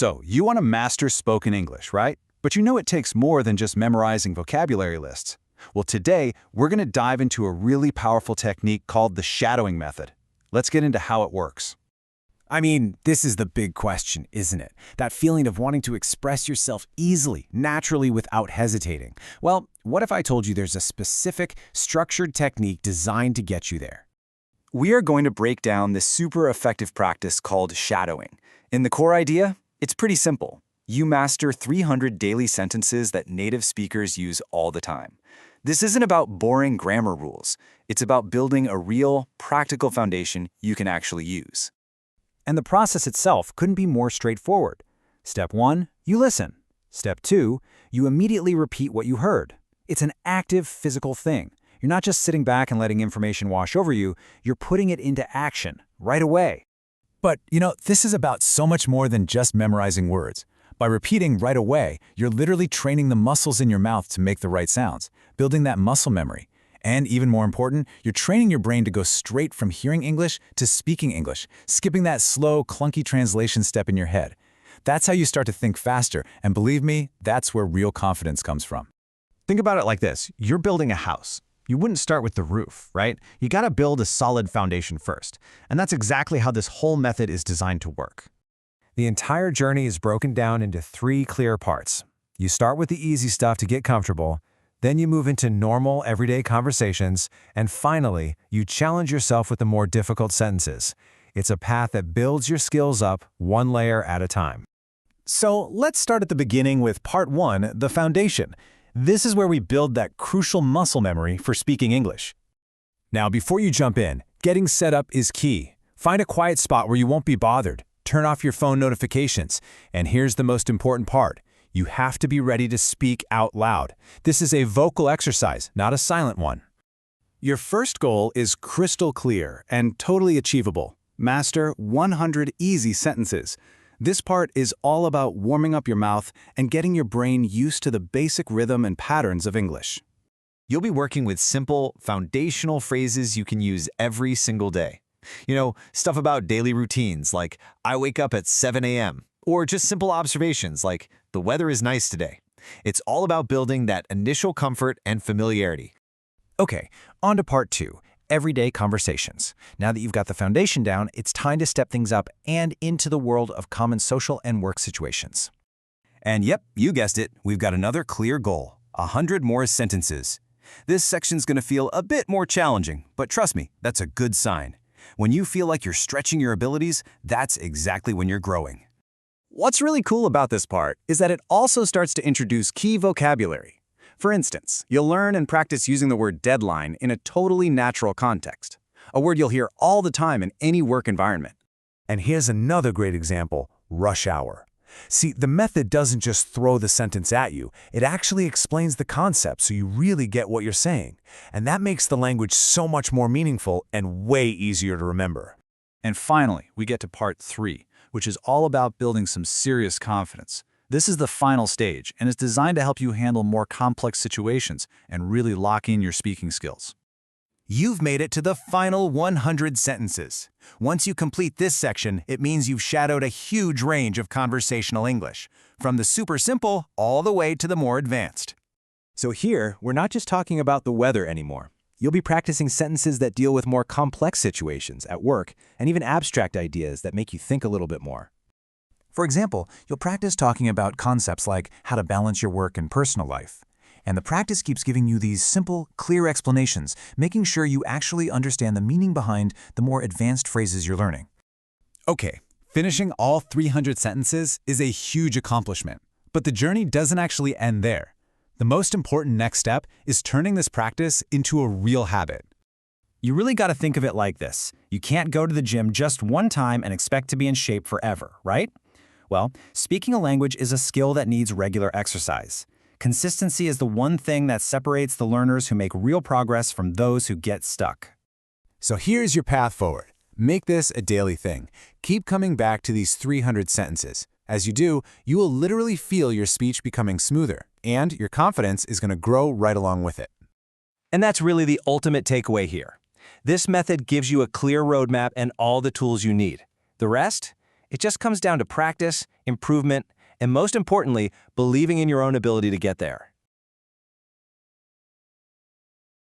So, you want to master spoken English, right? But you know it takes more than just memorizing vocabulary lists. Well, today, we're going to dive into a really powerful technique called the shadowing method. Let's get into how it works. I mean, this is the big question, isn't it? That feeling of wanting to express yourself easily, naturally, without hesitating. Well, what if I told you there's a specific, structured technique designed to get you there? We are going to break down this super effective practice called shadowing. In the core idea, it's pretty simple. You master 300 daily sentences that native speakers use all the time. This isn't about boring grammar rules. It's about building a real, practical foundation you can actually use. And the process itself couldn't be more straightforward. Step 1, you listen. Step 2, you immediately repeat what you heard. It's an active physical thing. You're not just sitting back and letting information wash over you, you're putting it into action right away. But, this is about so much more than just memorizing words. By repeating right away, you're literally training the muscles in your mouth to make the right sounds, building that muscle memory. And even more important, you're training your brain to go straight from hearing English to speaking English, skipping that slow, clunky translation step in your head. That's how you start to think faster, and believe me, that's where real confidence comes from. Think about it like this. You're building a house. You wouldn't start with the roof, right? You gotta build a solid foundation first. And that's exactly how this whole method is designed to work. The entire journey is broken down into 3 clear parts. You start with the easy stuff to get comfortable, then you move into normal, everyday conversations, and finally, you challenge yourself with the more difficult sentences. It's a path that builds your skills up one layer at a time. So let's start at the beginning with part 1, the foundation. This is where we build that crucial muscle memory for speaking English. Now, before you jump in, getting set up is key. Find a quiet spot where you won't be bothered. Turn off your phone notifications. And here's the most important part. You have to be ready to speak out loud. This is a vocal exercise, not a silent one. Your first goal is crystal clear and totally achievable. Master 100 easy sentences. This part is all about warming up your mouth and getting your brain used to the basic rhythm and patterns of English. You'll be working with simple, foundational phrases you can use every single day. Stuff about daily routines like, I wake up at 7 a.m., or just simple observations like, the weather is nice today. It's all about building that initial comfort and familiarity. Okay, on to part 2, everyday conversations. Now that you've got the foundation down, it's time to step things up and into the world of common social and work situations. And yep, you guessed it, we've got another clear goal, 100 more sentences. This section's gonna feel a bit more challenging, but trust me, that's a good sign. When you feel like you're stretching your abilities, that's exactly when you're growing. What's really cool about this part is that it also starts to introduce key vocabulary. For instance, you'll learn and practice using the word deadline in a totally natural context, a word you'll hear all the time in any work environment. And here's another great example, rush hour. See, the method doesn't just throw the sentence at you, it actually explains the concept so you really get what you're saying. And that makes the language so much more meaningful and way easier to remember. And finally, we get to part 3, which is all about building some serious confidence. This is the final stage, and it's designed to help you handle more complex situations and really lock in your speaking skills. You've made it to the final 100 sentences. Once you complete this section, it means you've shadowed a huge range of conversational English, from the super simple all the way to the more advanced. So here, we're not just talking about the weather anymore. You'll be practicing sentences that deal with more complex situations at work and even abstract ideas that make you think a little bit more. For example, you'll practice talking about concepts like how to balance your work and personal life. And the practice keeps giving you these simple, clear explanations, making sure you actually understand the meaning behind the more advanced phrases you're learning. Okay, finishing all 300 sentences is a huge accomplishment, but the journey doesn't actually end there. The most important next step is turning this practice into a real habit. You really got to think of it like this. You can't go to the gym just one time and expect to be in shape forever, right? Well, speaking a language is a skill that needs regular exercise. Consistency is the one thing that separates the learners who make real progress from those who get stuck. So here's your path forward. Make this a daily thing. Keep coming back to these 300 sentences. As you do, you will literally feel your speech becoming smoother, and your confidence is going to grow right along with it. And that's really the ultimate takeaway here. This method gives you a clear roadmap and all the tools you need. The rest? It just comes down to practice, improvement, and most importantly, believing in your own ability to get there.